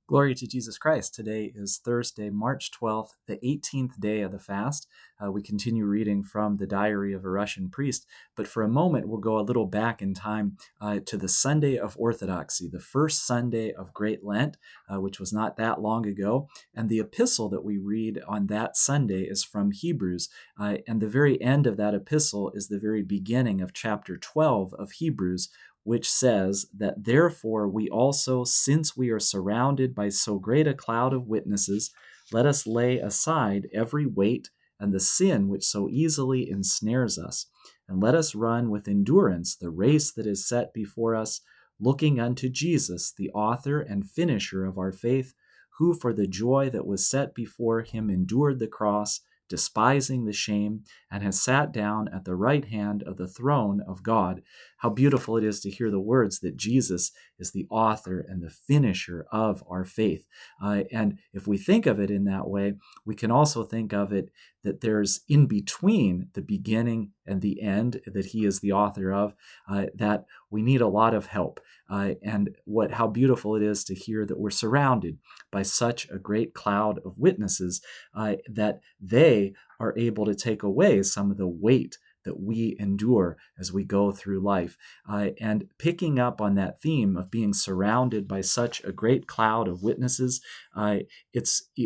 Glory to Jesus Christ. Today is Thursday, March 12th, the 18th day of the fast. We continue reading from the Diary of a Russian Priest, but for a moment we'll go a little back in time to the Sunday of Orthodoxy, the first Sunday of Great Lent, which was not that long ago. And the epistle that we read on that Sunday is from Hebrews, and the very end of that epistle is the very beginning of chapter 12 of Hebrews, which says that therefore we also, since we are surrounded by so great a cloud of witnesses, let us lay aside every weight and the sin which so easily ensnares us, and let us run with endurance the race that is set before us, looking unto Jesus, the author and finisher of our faith, who for the joy that was set before him endured the cross, despising the shame, and has sat down at the right hand of the throne of God. How beautiful it is to hear the words that Jesus is the author and the finisher of our faith. And if we think of it in that way, we can also think of it that there's in between the beginning and the end that he is the author of, that we need a lot of help. And how beautiful it is to hear that we're surrounded by such a great cloud of witnesses that they are able to take away some of the weight that we endure as we go through life. And picking up on that theme of being surrounded by such a great cloud of witnesses,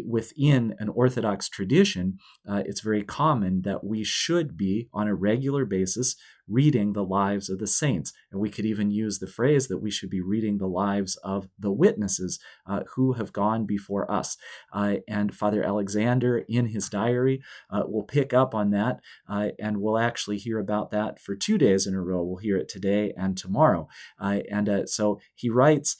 within an Orthodox tradition, it's very common that we should be, on a regular basis, reading the lives of the saints. And we could even use the phrase that we should be reading the lives of the witnesses who have gone before us. And Father Alexander, in his diary, will pick up on that, and we'll actually hear about that for 2 days in a row. We'll hear it today and tomorrow. So he writes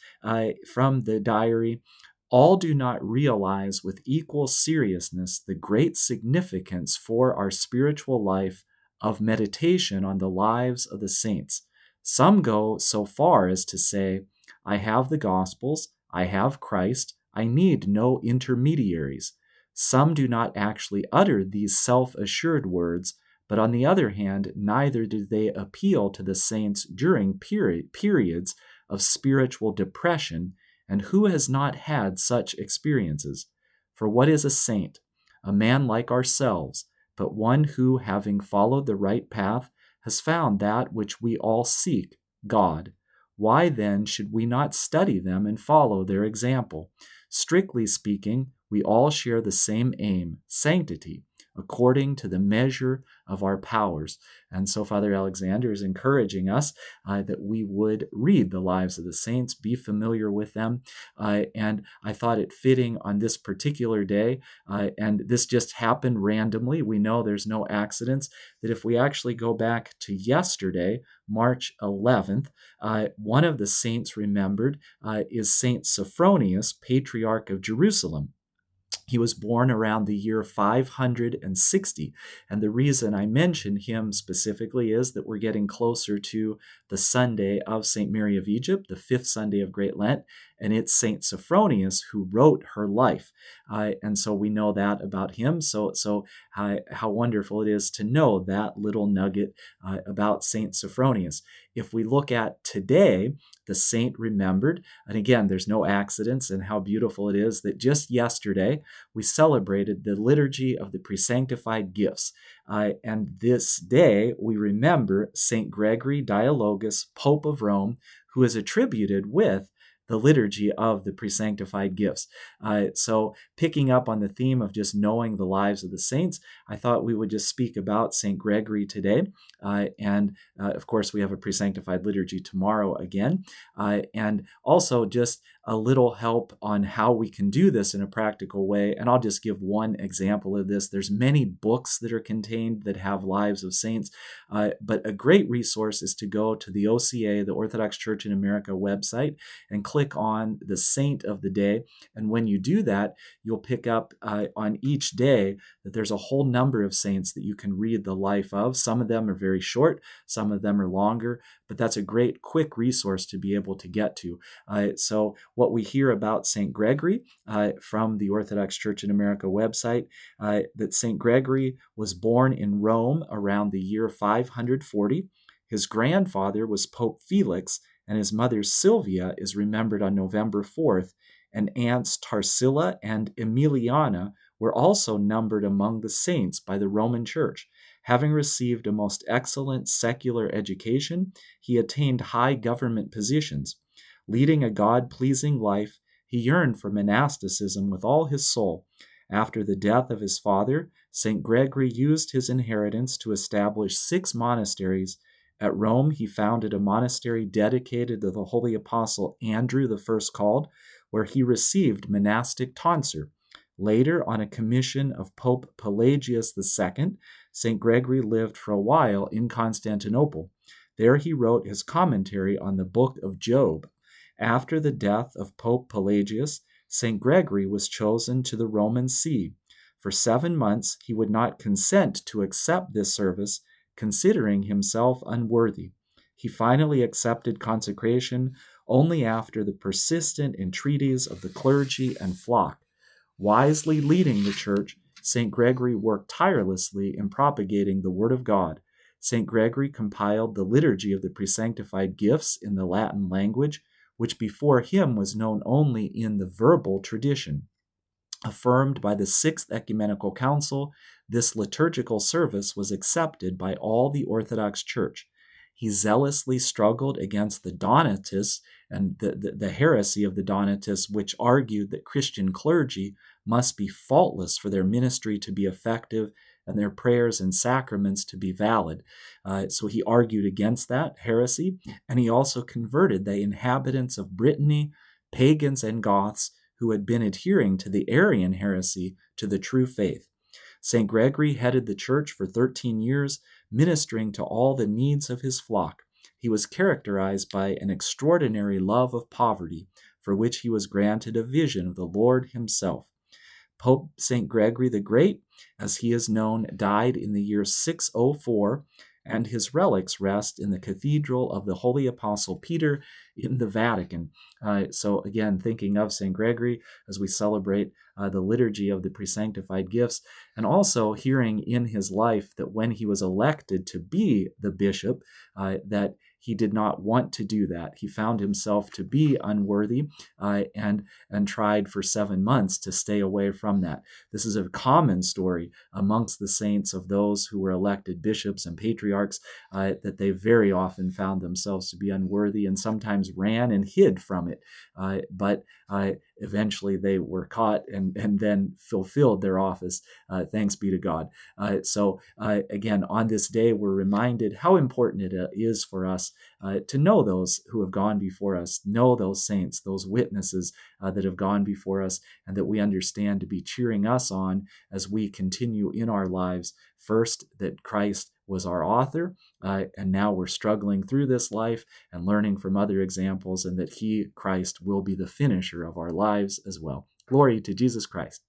from the diary, all do not realize with equal seriousness the great significance for our spiritual life of meditation on the lives of the saints. Some go so far as to say, I have the Gospels, I have Christ, I need no intermediaries. Some do not actually utter these self-assured words, but on the other hand, neither do they appeal to the saints during periods of spiritual depression, and who has not had such experiences? For what is a saint? A man like ourselves, but one who, having followed the right path, has found that which we all seek, God. Why then should we not study them and follow their example? Strictly speaking, we all share the same aim, sanctity, according to the measure of our powers. And so Father Alexander is encouraging us that we would read the lives of the saints, be familiar with them. And I thought it fitting on this particular day, and this just happened randomly. We know there's no accidents, that if we actually go back to yesterday, March 11th, one of the saints remembered is Saint Sophronius, Patriarch of Jerusalem. He was born around the year 560. And the reason I mention him specifically is that we're getting closer to the Sunday of St. Mary of Egypt, the fifth Sunday of Great Lent, and it's St. Sophronius who wrote her life. And so we know that about him. So how wonderful it is to know that little nugget about St. Sophronius. If we look at today, the saint remembered, and again, there's no accidents, and how beautiful it is that just yesterday we celebrated the liturgy of the presanctified gifts. And this day we remember St. Gregory Dialogus, Pope of Rome, who is attributed with the liturgy of the presanctified gifts. So picking up on the theme of just knowing the lives of the saints, I thought we would just speak about St. Gregory today. And of course, we have a presanctified liturgy tomorrow again. And also just a little help on how we can do this in a practical way. And I'll just give one example of this. There's many books that are contained that have lives of saints, but a great resource is to go to the OCA, the Orthodox Church in America website, and click on the saint of the day. And when you do that, you'll pick up on each day that there's a whole number of saints that you can read the life of. Some of them are very short, some of them are longer, but that's a great quick resource to be able to get to. So what we hear about St. Gregory from the Orthodox Church in America website, that St. Gregory was born in Rome around the year 540. His grandfather was Pope Felix, and his mother Sylvia is remembered on November 4th, and aunts Tarsilla and Emiliana were also numbered among the saints by the Roman Church. Having received a most excellent secular education, he attained high government positions. Leading a God-pleasing life, he yearned for monasticism with all his soul. After the death of his father, St. Gregory used his inheritance to establish 6 monasteries. At Rome, he founded a monastery dedicated to the holy apostle Andrew the First Called, where he received monastic tonsure. Later, on a commission of Pope Pelagius II, St. Gregory lived for a while in Constantinople. There he wrote his commentary on the book of Job. After the death of Pope Pelagius, St. Gregory was chosen to the Roman see. For 7 months, he would not consent to accept this service, considering himself unworthy. He finally accepted consecration only after the persistent entreaties of the clergy and flock. Wisely leading the church, St. Gregory worked tirelessly in propagating the Word of God. St. Gregory compiled the Liturgy of the Presanctified Gifts in the Latin language, which before him was known only in the verbal tradition. Affirmed by the Sixth Ecumenical Council, this liturgical service was accepted by all the Orthodox Church. He zealously struggled against the Donatists and the heresy of the Donatists, which argued that Christian clergy must be faultless for their ministry to be effective and their prayers and sacraments to be valid. So he argued against that heresy, and he also converted the inhabitants of Brittany, pagans and Goths, who had been adhering to the Arian heresy, to the true faith. St. Gregory headed the church for 13 years, ministering to all the needs of his flock. He was characterized by an extraordinary love of poverty, for which he was granted a vision of the Lord himself. Pope St. Gregory the Great, as he is known, died in the year 604, and his relics rest in the Cathedral of the Holy Apostle Peter in the Vatican. So again, thinking of St. Gregory as we celebrate the liturgy of the presanctified gifts, and also hearing in his life that when he was elected to be the bishop, that he did not want to do that. He found himself to be unworthy and tried for 7 months to stay away from that. This is a common story amongst the saints of those who were elected bishops and patriarchs, that they very often found themselves to be unworthy and sometimes ran and hid from it. But eventually they were caught and then fulfilled their office. Thanks be to God. So again, on this day, we're reminded how important it is for us to know those who have gone before us, know those saints, those witnesses that have gone before us, and that we understand to be cheering us on as we continue in our lives. First, that Christ was our author, and now we're struggling through this life and learning from other examples, and that he, Christ, will be the finisher of our lives as well. Glory to Jesus Christ.